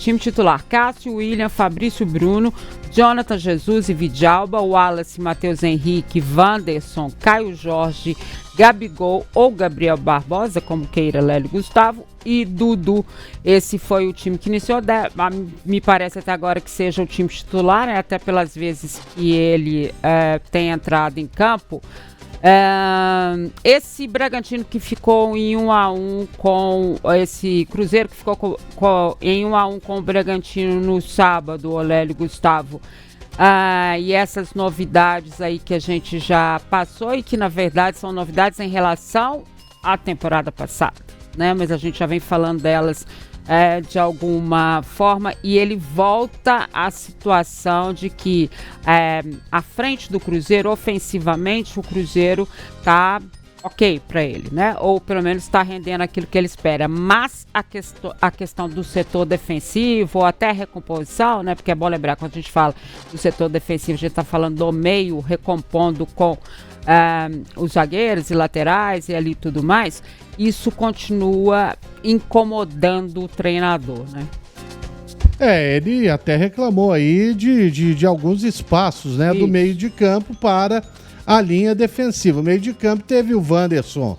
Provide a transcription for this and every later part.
time titular: Cássio, William, Fabrício, Bruno, Jonathan Jesus e Vidalba, Wallace, Matheus Henrique, Wanderson, Caio Jorge, Gabigol ou Gabriel Barbosa, como queira, Lélio Gustavo, e Dudu. Esse foi o time que iniciou. Me parece até agora que seja o time titular, né? Até pelas vezes que ele tem entrado em campo. Esse Bragantino que ficou em 1-1 com esse Cruzeiro que ficou em 1-1 com o Bragantino no sábado, Lélio Gustavo. E essas novidades aí que a gente já passou e que na verdade são novidades em relação à temporada passada, né? Mas a gente já vem falando delas de alguma forma, e ele volta à situação de que à frente do Cruzeiro, ofensivamente, o Cruzeiro tá ok para ele, né? Ou pelo menos está rendendo aquilo que ele espera. Mas a questão do setor defensivo, ou até recomposição, né? Porque é bom lembrar, quando a gente fala do setor defensivo, a gente está falando do meio, recompondo com os zagueiros e laterais e ali tudo mais. Isso continua incomodando o treinador, né? Ele até reclamou aí de alguns espaços, né? Isso. Do meio de campo para a linha defensiva. O meio de campo teve o Wanderson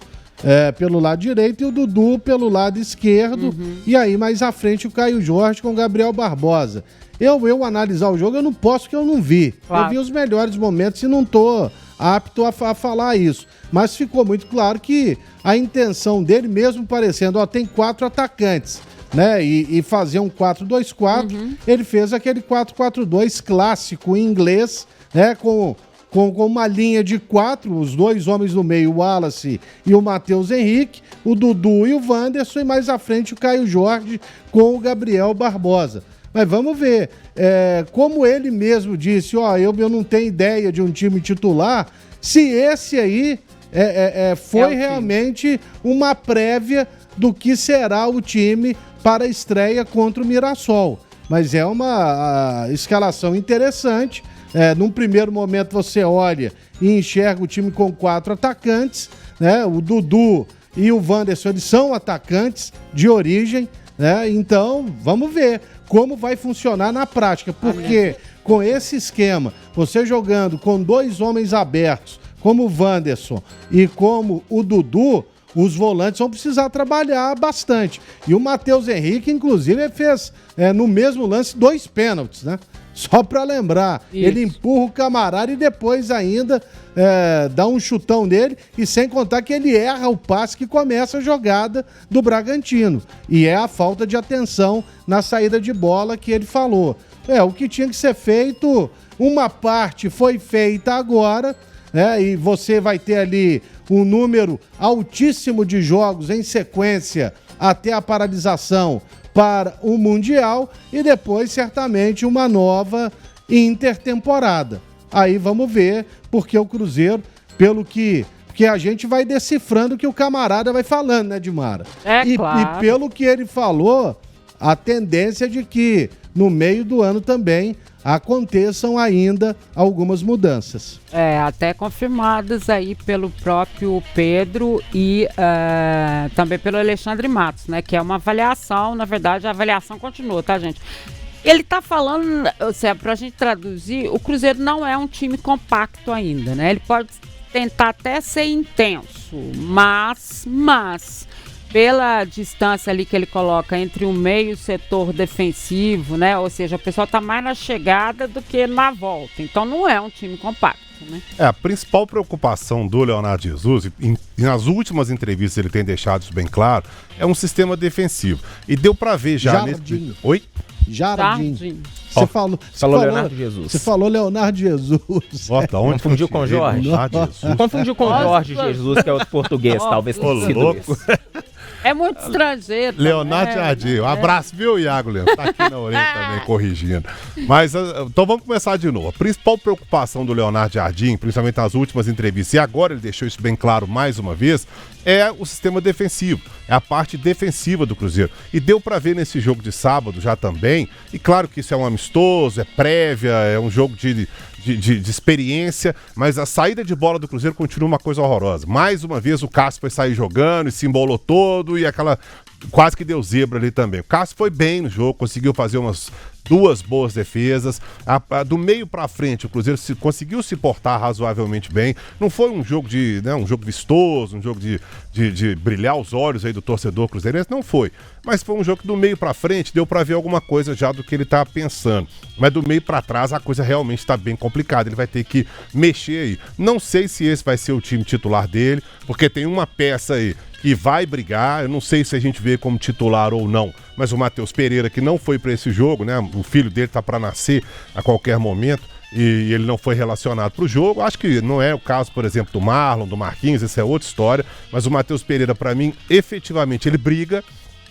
pelo lado direito e o Dudu pelo lado esquerdo. E aí mais à frente o Caio Jorge com o Gabriel Barbosa. Eu analisar o jogo, eu não posso, porque eu não vi. Claro. Eu vi os melhores momentos e não tô apto a falar isso. Mas ficou muito claro que a intenção dele, mesmo parecendo, tem 4 atacantes, né? E fazer um 4-2-4, ele fez aquele 4-4-2 clássico em inglês, né? Com uma linha de 4, os 2 homens no meio, o Wallace e o Matheus Henrique, o Dudu e o Wanderson, e mais à frente o Caio Jorge com o Gabriel Barbosa. Mas vamos ver, como ele mesmo disse, eu não tenho ideia de um time titular, se esse aí foi realmente uma prévia do que será o time para a estreia contra o Mirassol. Mas é uma escalação interessante. Num primeiro momento você olha e enxerga o time com 4 atacantes, né? O Dudu e o Wanderson, eles são atacantes de origem, né? Então, vamos ver como vai funcionar na prática, porque com esse esquema, você jogando com 2 homens abertos, como o Wanderson e como o Dudu, os volantes vão precisar trabalhar bastante. E o Matheus Henrique, inclusive, fez no mesmo lance 2 pênaltis, né? Só para lembrar, isso. Ele empurra o camarada e depois ainda dá um chutão nele, e sem contar que ele erra o passe que começa a jogada do Bragantino. E é a falta de atenção na saída de bola que ele falou. O que tinha que ser feito, uma parte foi feita agora, e você vai ter ali um número altíssimo de jogos em sequência até a paralisação para o Mundial, e depois certamente uma nova intertemporada. Aí vamos ver, porque o Cruzeiro, porque a gente vai decifrando o que o camarada vai falando, né, Dimara? Claro. E pelo que ele falou, a tendência é de que no meio do ano também aconteçam ainda algumas mudanças. Até confirmadas aí pelo próprio Pedro e também pelo Alexandre Matos, né? Que é uma avaliação, na verdade a avaliação continua, tá, gente? Ele tá falando, pra gente traduzir, o Cruzeiro não é um time compacto ainda, né? Ele pode tentar até ser intenso, mas pela distância ali que ele coloca entre o meio e o setor defensivo, né? Ou seja, o pessoal tá mais na chegada do que na volta. Então não é um time compacto, né? A principal preocupação do Leonardo Jesus, e nas últimas entrevistas ele tem deixado isso bem claro, é um sistema defensivo. E deu pra ver já... Oi? Jardim. Você falou Leonardo Jesus. Você falou Leonardo Jesus. Onde confundiu com Jorge? Confundiu com Jorge Jesus, que é outro português, talvez tenha sido isso. É muito estrangeiro. Leonardo Jardim. Um abraço, viu, Iago Leandro? Tá aqui na orelha também, corrigindo. Mas, então vamos começar de novo. A principal preocupação do Leonardo Jardim, principalmente nas últimas entrevistas, e agora ele deixou isso bem claro mais uma vez, é o sistema defensivo. É a parte defensiva do Cruzeiro. E deu pra ver nesse jogo de sábado já também. E claro que isso é um amistoso, é prévia, é um jogo de experiência, mas a saída de bola do Cruzeiro continua uma coisa horrorosa. Mais uma vez o Cássio foi sair jogando e se embolou todo, e aquela quase que deu zebra ali também. O Cássio foi bem no jogo, conseguiu fazer umas 2 boas defesas. Do meio pra frente, o Cruzeiro conseguiu se portar razoavelmente bem. Não foi um jogo um jogo vistoso, um jogo de brilhar os olhos aí do torcedor cruzeirense, não foi. Mas foi um jogo que do meio pra frente deu pra ver alguma coisa já do que ele tá pensando. Mas do meio pra trás a coisa realmente tá bem complicada. Ele vai ter que mexer aí. Não sei se esse vai ser o time titular dele, porque tem uma peça aí que vai brigar. Eu não sei se a gente vê como titular ou não, mas o Matheus Pereira, que não foi para esse jogo, né? O filho dele tá para nascer a qualquer momento e ele não foi relacionado para o jogo. Acho que não é o caso, por exemplo, do Marlon, do Marquinhos, essa é outra história, mas o Matheus Pereira, para mim, efetivamente, ele briga.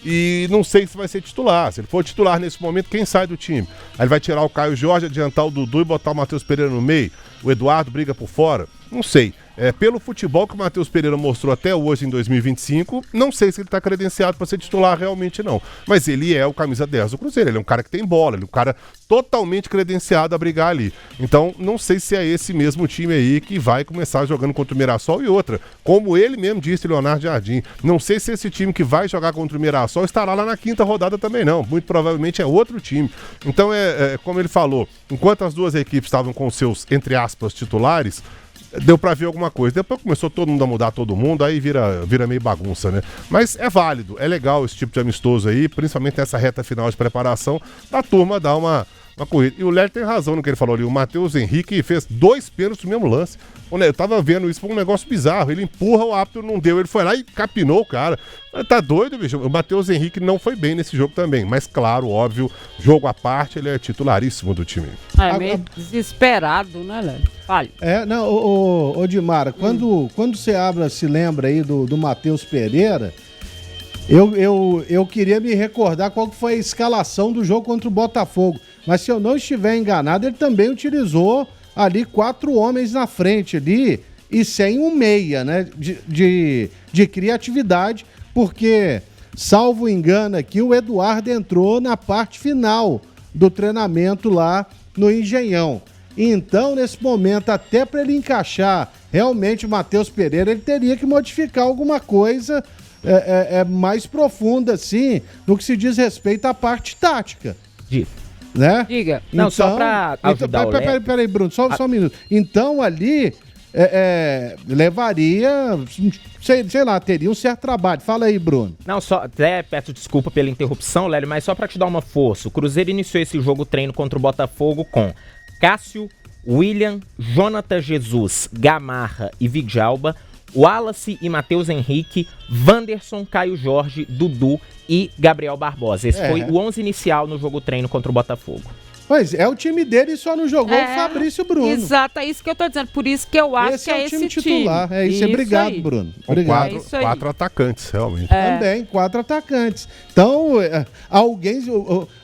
E não sei se vai ser titular. Se ele for titular nesse momento, quem sai do time? Aí ele vai tirar o Caio Jorge, adiantar o Dudu e botar o Matheus Pereira no meio? O Eduardo briga por fora? Não sei. Pelo futebol que o Matheus Pereira mostrou até hoje em 2025, não sei se ele está credenciado para ser titular realmente não. Mas ele é o camisa 10 do Cruzeiro, ele é um cara que tem bola, ele é um cara totalmente credenciado a brigar ali. Então, não sei se é esse mesmo time aí que vai começar jogando contra o Mirassol e outra. Como ele mesmo disse, Leonardo Jardim, não sei se esse time que vai jogar contra o Mirassol estará lá na 5ª rodada também não. Muito provavelmente é outro time. Então, como ele falou, enquanto as duas equipes estavam com seus, entre aspas, titulares, deu pra ver alguma coisa. Depois começou todo mundo a mudar todo mundo, aí vira meio bagunça, né? Mas é válido, é legal esse tipo de amistoso aí, principalmente nessa reta final de preparação, da turma dar uma corrida. E o Léo tem razão no que ele falou ali, o Matheus Henrique fez 2 pênaltis no mesmo lance. Eu tava vendo isso, foi um negócio bizarro, ele empurra, o árbitro não deu, ele foi lá e capinou o cara. Tá doido, bicho? O Matheus Henrique não foi bem nesse jogo também, mas claro, óbvio, jogo à parte, ele é titularíssimo do time. Meio desesperado, né, Léo? Fale. Ô Dimara, quando você se lembra aí do Matheus Pereira, eu queria me recordar qual que foi a escalação do jogo contra o Botafogo, mas se eu não estiver enganado, ele também utilizou ali 4 homens na frente ali e sem um meia, né, de criatividade, porque, salvo engano aqui, o Eduardo entrou na parte final do treinamento lá no Engenhão. Então, nesse momento, até para ele encaixar realmente o Matheus Pereira, ele teria que modificar alguma coisa mais profunda, assim, no que se diz respeito à parte tática. Né? Diga. Não, então, só pra ajudar Peraí, Bruno, só um minuto. Então, ali, levaria, sei lá, teria um certo trabalho. Fala aí, Bruno. Não, só até peço desculpa pela interrupção, Lélio, mas só pra te dar uma força. O Cruzeiro iniciou esse jogo treino contra o Botafogo com Cássio, William, Jonathan Jesus, Gamarra e Vidjalba, Wallace e Matheus Henrique, Wanderson, Caio Jorge, Dudu e Gabriel Barbosa. Esse foi o 11 inicial no jogo treino contra o Botafogo. Pois é, o time dele e só não jogou o Fabrício Bruno. Exato, é isso que eu tô dizendo. Por isso que eu acho que é esse time titular. É isso, obrigado, aí. Bruno. Obrigado. Com 4 atacantes, realmente. Também, 4 atacantes. Então, alguém...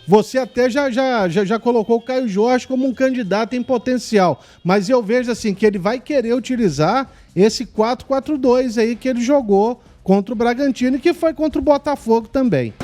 Você até já colocou o Caio Jorge como um candidato em potencial. Mas eu vejo assim que ele vai querer utilizar esse 4-4-2 aí que ele jogou contra o Bragantino e que foi contra o Botafogo também.